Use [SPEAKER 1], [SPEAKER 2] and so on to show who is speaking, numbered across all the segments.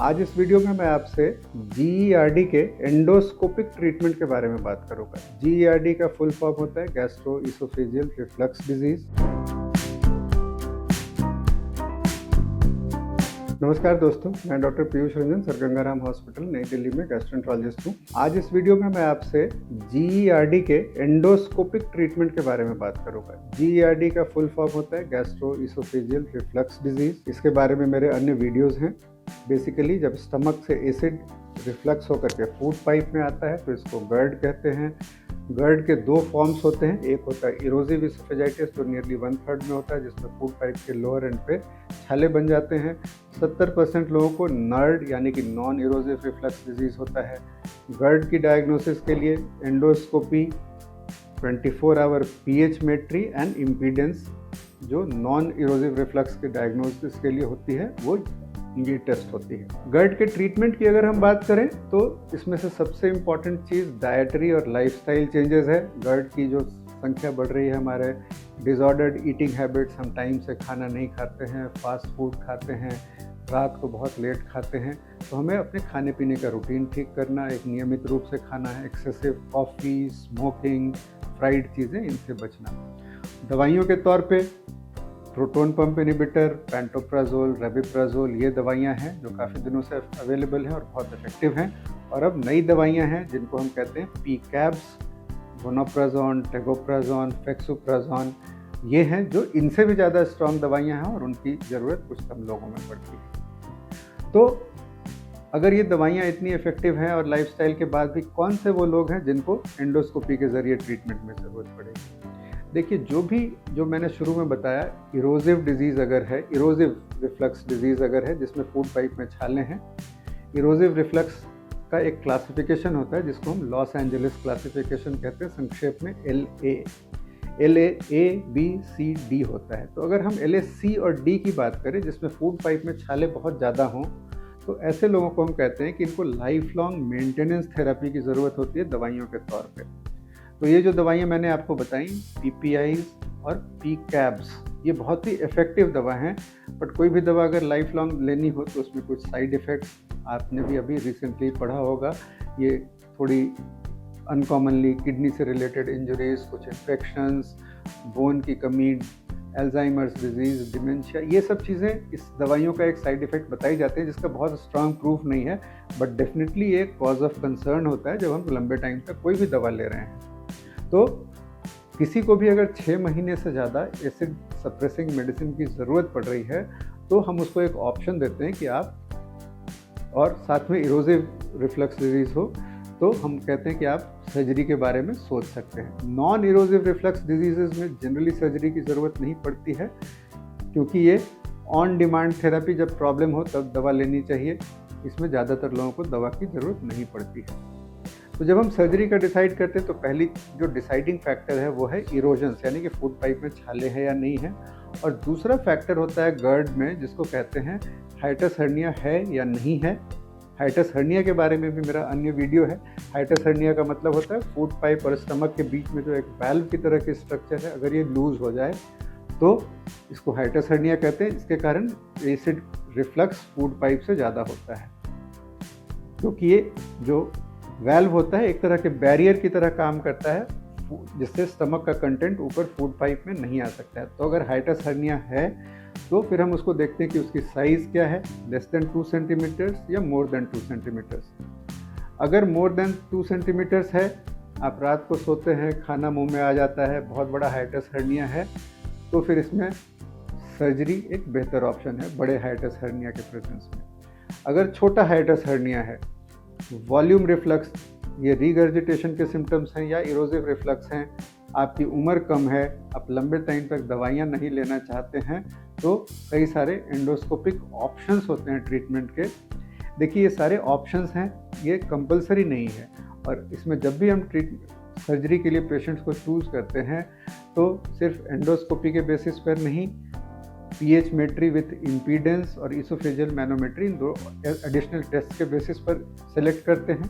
[SPEAKER 1] आज इस वीडियो में मैं आपसे GERD के एंडोस्कोपिक ट्रीटमेंट के बारे में बात करूंगा। GERD का फुल फॉर्म होता है गैस्ट्रो इसोफेजियल रिफ्लक्स डिजीज। नमस्कार दोस्तों, मैं doctor Piyush Ranjan, sir Gangaram hospital नई दिल्ली में गैस्ट्रोएंटरोलॉजिस्ट हूँ। आज इस वीडियो में मैं आपसे GERD के एंडोस्कोपिक ट्रीटमेंट के बारे में बात करूंगा। GERD का फुल फॉर्म होता है गैस्ट्रो इसोफेजियल रिफ्लक्स डिजीज। इसके बारे में मेरे अन्य वीडियोस हैं। बेसिकली जब स्टमक से एसिड रिफ्लक्स होकर के फूड पाइप में आता है तो इसको GERD कहते हैं। GERD के दो फॉर्म्स होते हैं। एक होता है इरोजिव इसोफेजाइटिस जो नियरली 1/3 में होता है, जिसमें फूड पाइप के लोअर एंड पे छाले बन जाते हैं। 70% लोगों को NERD यानी कि नॉन इरोजिव रिफ्लक्स डिजीज होता है। GERD की डायग्नोसिस के लिए एंडोस्कोपी, 24 आवर pH-मेट्री एंड इम्पीडेंस जो नॉन इरोजिव रिफ्लक्स के डायग्नोसिस के लिए होती है वो ये टेस्ट होती है। GERD के ट्रीटमेंट की अगर हम बात करें तो इसमें से सबसे इम्पॉर्टेंट चीज़ डाइटरी और लाइफस्टाइल चेंजेस है। GERD की जो संख्या बढ़ रही है, हमारे डिसऑर्डर्ड ईटिंग हैबिट्स, हम टाइम से खाना नहीं खाते हैं, फास्ट फूड खाते हैं, रात को बहुत लेट खाते हैं, तो हमें अपने खाने पीने का रूटीन ठीक करना, एक नियमित रूप से खाना है। एक्सेसिव कॉफ़ी, स्मोकिंग, फ्राइड चीज़ें, इनसे बचना। दवाइयों के तौर पे proton pump inhibitor, pantoprazole, rabeprazole, ये दवाइयाँ हैं जो काफ़ी दिनों से अवेलेबल हैं और बहुत इफेक्टिव हैं। और अब नई दवाइयाँ हैं जिनको हम कहते हैं PCABs, वोनोप्राजोन, टेगोप्राजोन, फेक्सोप्राजोन, ये हैं जो इनसे भी ज़्यादा स्ट्रॉन्ग दवाइयाँ हैं और उनकी ज़रूरत कुछ कम लोगों में पड़ती है। तो अगर ये दवाइयाँ इतनी इफेक्टिव हैं और लाइफस्टाइल के बाद भी कौन से वो लोग हैं जिनको एंडोस्कोपी के ज़रिए ट्रीटमेंट में ज़रूरत पड़ेगी? देखिए, जो मैंने शुरू में बताया, इरोजिव डिजीज़ अगर है, इरोजिव रिफ्लक्स डिजीज़ अगर है जिसमें फूड पाइप में छाले हैं, इरोजिव रिफ्लक्स का एक क्लासिफिकेशन होता है जिसको हम लॉस एंजलिस क्लासिफिकेशन कहते हैं, संक्षेप में LA A B C D होता है। तो अगर हम LA C और D की बात करें जिसमें फूड पाइप में छाले बहुत ज़्यादा हों, तो ऐसे लोगों को हम कहते हैं कि इनको लाइफ लॉन्ग मेंटेनेंस थेरेपी की ज़रूरत होती है दवाइयों के तौर पे। तो ये जो दवाइयाँ मैंने आपको बताई, PPIs और PCABs, ये बहुत ही इफ़ेक्टिव दवा हैं। बट कोई भी दवा अगर लाइफ लॉन्ग लेनी हो तो उसमें कुछ साइड इफ़ेक्ट्स, आपने भी अभी रिसेंटली पढ़ा होगा, ये थोड़ी अनकॉमनली किडनी से रिलेटेड इंजरीज, कुछ इन्फेक्शंस, बोन की कमी, अल्जाइमर्स डिजीज़, डिमेंशिया, ये सब चीज़ें इस दवाइयों का एक साइड इफ़ेक्ट बताई जाती है जिसका बहुत स्ट्रांग प्रूफ नहीं है, बट डेफिनेटली एक कॉज ऑफ कंसर्न होता है जब हम लंबे टाइम तक कोई भी दवा ले रहे हैं। तो किसी को भी अगर 6 महीने से ज़्यादा एसिड सप्रेसिंग मेडिसिन की ज़रूरत पड़ रही है तो हम उसको एक ऑप्शन देते हैं कि आप, और साथ में इरोजिव रिफ्लक्स डिजीज़ हो तो हम कहते हैं कि आप सर्जरी के बारे में सोच सकते हैं। नॉन इरोजिव रिफ्लक्स डिजीज़ में जनरली सर्जरी की ज़रूरत नहीं पड़ती है क्योंकि ये ऑन डिमांड थेरेपी, जब प्रॉब्लम हो तब दवा लेनी चाहिए। इसमें ज़्यादातर लोगों को दवा की ज़रूरत नहीं पड़ती है। तो जब हम सर्जरी का डिसाइड करते हैं तो पहली जो डिसाइडिंग फैक्टर है वो है इरोजन्स, यानी कि फूड पाइप में छाले हैं या नहीं है। और दूसरा फैक्टर होता है GERD में जिसको कहते हैं हाइटस हर्निया है या नहीं है। हाइटस हर्निया के बारे में भी मेरा अन्य वीडियो है। हाइटस हर्निया का मतलब होता है फूड पाइप और स्टमक के बीच में जो एक वाल्व की तरह की स्ट्रक्चर है, अगर ये लूज हो जाए तो इसको हाइटस हर्निया कहते हैं। इसके कारण एसिड रिफ्लक्स फूड पाइप से ज़्यादा होता है क्योंकि ये जो वाल्व होता है एक तरह के बैरियर की तरह काम करता है जिससे स्टमक का कंटेंट ऊपर फूड पाइप में नहीं आ सकता है। तो अगर हाइटस हर्निया है तो फिर हम उसको देखते हैं कि उसकी साइज़ क्या है, लेस देन 2 सेंटीमीटर्स या मोर देन 2 सेंटीमीटर्स। अगर मोर देन 2 सेंटीमीटर्स है, आप रात को सोते हैं, खाना मुंह में आ जाता है, बहुत बड़ा हाइटस हर्निया है, तो फिर इसमें सर्जरी एक बेहतर ऑप्शन है बड़े हाइटस हर्निया के प्रेजेंस में। अगर छोटा हाइटस हर्निया है, वॉल्यूम रिफ्लक्स, ये रीगर्जिटेशन के सिम्टम्स हैं या इरोजिव रिफ्लक्स हैं, आपकी उम्र कम है, आप लंबे टाइम तक दवाइयाँ नहीं लेना चाहते हैं, तो कई सारे एंडोस्कोपिक ऑप्शंस होते हैं ट्रीटमेंट के। देखिए, ये सारे ऑप्शंस हैं, ये कंपलसरी नहीं है। और इसमें जब भी हम सर्जरी के लिए पेशेंट्स को चूज़ करते हैं तो सिर्फ एंडोस्कोपी के बेसिस पर नहीं, pH-मेट्री विथ इम्पीडेंस और इसोफेजियल मैनोमेट्री, इन दो एडिशनल टेस्ट के बेसिस पर सेलेक्ट करते हैं।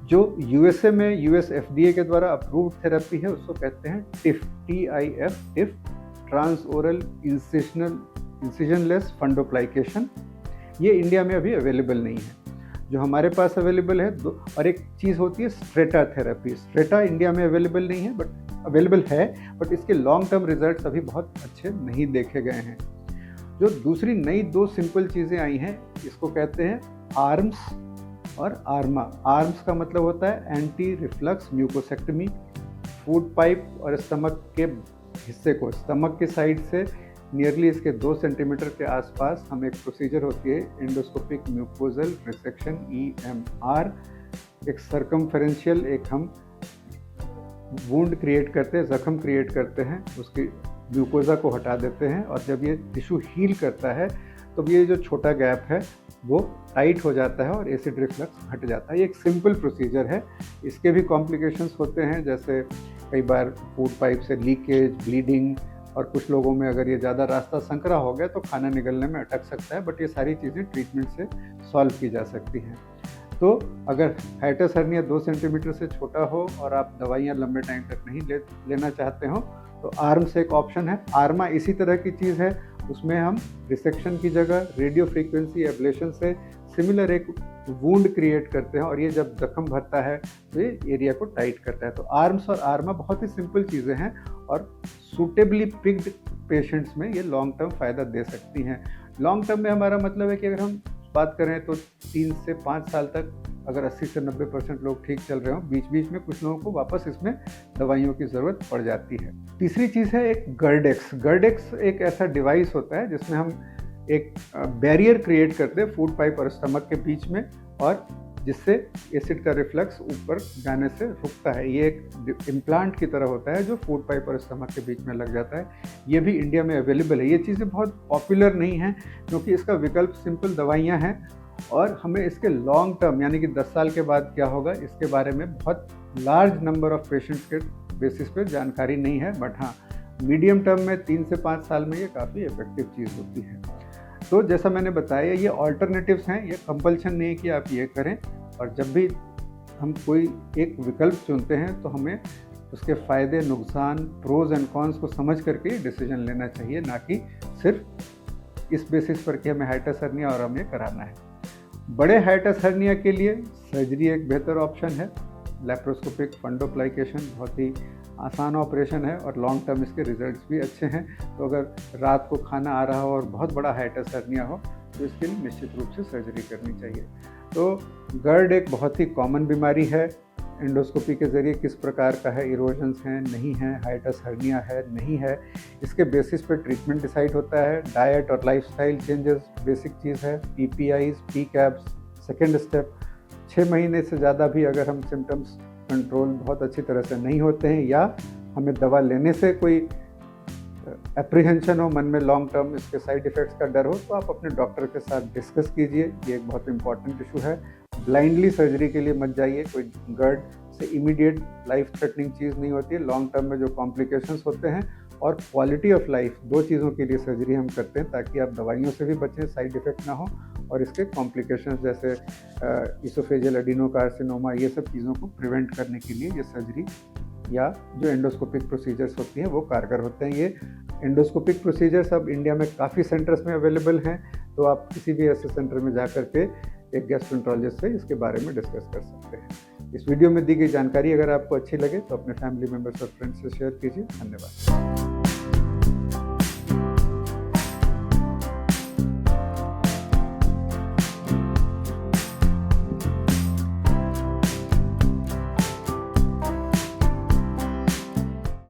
[SPEAKER 1] जो USA में US FDA के द्वारा अप्रूव्ड थेरेपी है उसको कहते हैं TIF, ट्रांस ओरल इंसिजनलेस फंडोप्लाइकेशन। ये इंडिया में अभी अवेलेबल नहीं है। जो हमारे पास अवेलेबल है और एक चीज़ होती है स्ट्रेटा थेरेपी। स्ट्रेटा इंडिया में अवेलेबल नहीं है बट इसके लॉन्ग टर्म रिजल्ट्स अभी बहुत अच्छे नहीं देखे गए हैं। जो दूसरी नई 2 सिंपल चीज़ें आई हैं, इसको कहते हैं आर्म्स और आर्मा। आर्म्स का मतलब होता है एंटी रिफ्लक्स म्यूकोसेक्टमी। फूड पाइप और स्टमक के हिस्से को, स्टमक की साइड से नियरली इसके 2 सेंटीमीटर के आसपास हम एक प्रोसीजर होती है एंडोस्कोपिक म्यूकोजल रिसेक्शन EMR। एक सर्कमफेरेंशियल एक हम वुंड क्रिएट करते हैं, जख्म क्रिएट करते हैं, उसकी म्यूकोजा को हटा देते हैं और जब ये टिश्यू हील करता है तो ये जो छोटा गैप है वो टाइट हो जाता है और एसिड रिफ्लक्स हट जाता है। ये एक सिंपल प्रोसीजर है। इसके भी कॉम्प्लिकेशंस होते हैं, जैसे कई बार फूड पाइप से लीकेज, ब्लीडिंग, और कुछ लोगों में अगर ये ज़्यादा रास्ता संकरा हो गया तो खाना निगलने में अटक सकता है, बट ये सारी चीज़ें ट्रीटमेंट से सॉल्व की जा सकती हैं। तो अगर हाइटस हर्निया 2 सेंटीमीटर से छोटा हो और आप दवाइयाँ लंबे टाइम तक नहीं लेना चाहते हो तो आर्म्स एक ऑप्शन है। आर्मा इसी तरह की चीज़ है, उसमें हम रिसेक्शन की जगह रेडियो फ्रीक्वेंसी एब्लेशन से सिमिलर एक वुंड क्रिएट करते हैं और ये जब जख्म भरता है तो ये एरिया को टाइट करता है। तो आर्म्स और आर्मा बहुत ही सिंपल चीज़ें हैं और सूटेबली पिक्ड पेशेंट्स में ये लॉन्ग टर्म फ़ायदा दे सकती हैं। लॉन्ग टर्म में हमारा मतलब है कि अगर हम बात करें तो 3 से 5 साल तक अगर 80 से 90% लोग ठीक चल रहे हो, बीच बीच में कुछ लोगों को वापस इसमें दवाइयों की ज़रूरत पड़ जाती है। तीसरी चीज़ है एक गर्डेक्स। गर्डेक्स एक ऐसा डिवाइस होता है जिसमें हम एक बैरियर क्रिएट करते हैं फूड पाइप और स्टमक के बीच में, और जिससे एसिड का रिफ्लक्स ऊपर जाने से रुकता है। ये एक इम्प्लांट की तरह होता है जो फूड पाइप और स्टमक के बीच में लग जाता है। ये भी इंडिया में अवेलेबल है। ये चीज़ें बहुत पॉपुलर नहीं हैं क्योंकि इसका विकल्प सिंपल दवाइयाँ हैं और हमें इसके लॉन्ग टर्म यानी कि 10 साल के बाद क्या होगा इसके बारे में बहुत लार्ज नंबर ऑफ पेशेंट्स के बेसिस पे जानकारी नहीं है। बट हाँ, मीडियम टर्म में 3 से 5 साल में ये काफ़ी इफेक्टिव चीज़ होती है। तो जैसा मैंने बताया, ये ऑल्टरनेटिव्स हैं, ये कंपल्शन नहीं है कि आप ये करें। और जब भी हम कोई एक विकल्प चुनते हैं तो हमें उसके फ़ायदे, नुकसान, प्रोज एंड कॉन्स को समझ करके डिसीजन लेना चाहिए, ना कि सिर्फ इस बेसिस पर कि हमें हाइटस हर्निया और हमें कराना है। बड़े हाइटस हर्निया के लिए सर्जरी एक बेहतर ऑप्शन है। लैप्रोस्कोपिक फंडोप्लाइकेशन बहुत ही आसान ऑपरेशन है और लॉन्ग टर्म इसके रिजल्ट्स भी अच्छे हैं। तो अगर रात को खाना आ रहा हो और बहुत बड़ा हाइटस हर्निया हो तो इसके लिए निश्चित रूप से सर्जरी करनी चाहिए। तो गर्ड एक बहुत ही कॉमन बीमारी है। एंडोस्कोपी के ज़रिए किस प्रकार का है, इरोजन्स हैं, नहीं है, हाइटस हर्निया है, नहीं है, इसके बेसिस पे ट्रीटमेंट डिसाइड होता है। डाइट और लाइफस्टाइल चेंजेस बेसिक चीज़ है। PPIs, PCABs second step. 6 महीने से ज़्यादा भी अगर हम सिम्टम्स कंट्रोल बहुत अच्छी तरह से नहीं होते हैं या हमें दवा लेने से कोई एप्रीहेंशन हो मन में, लॉन्ग टर्म इसके साइड इफ़ेक्ट्स का डर हो, तो आप अपने डॉक्टर के साथ डिस्कस कीजिए। ये एक बहुत इंपॉर्टेंट इशू है। ब्लाइंडली सर्जरी के लिए मत जाइए। कोई गर्ड से इमीडिएट लाइफ थ्रेटनिंग चीज़ नहीं होती है। लॉन्ग टर्म में जो कॉम्प्लिकेशंस होते हैं और क्वालिटी ऑफ लाइफ, 2 चीज़ों के लिए सर्जरी हम करते हैं ताकि आप दवाइयों से भी बचें, साइड इफ़ेक्ट ना हो, और इसके कॉम्प्लिकेशंस जैसे इसोफेजियल एडिनोकार्सिनोमा, ये सब चीज़ों को प्रिवेंट करने के लिए ये सर्जरी या जो एंडोस्कोपिक प्रोसीजर्स होती हैं वो कारगर होते हैं। ये एंडोस्कोपिक प्रोसीजर्स अब इंडिया में काफ़ी सेंटर्स में अवेलेबल हैं, तो आप किसी भी ऐसे सेंटर में जा कर के एक गैस्ट्रोएंटरोलॉजिस्ट से इसके बारे में डिस्कस कर सकते हैं। इस वीडियो में दी गई जानकारी अगर आपको अच्छी लगे तो अपने फैमिली मेम्बर्स और फ्रेंड्स से शेयर कीजिए। धन्यवाद।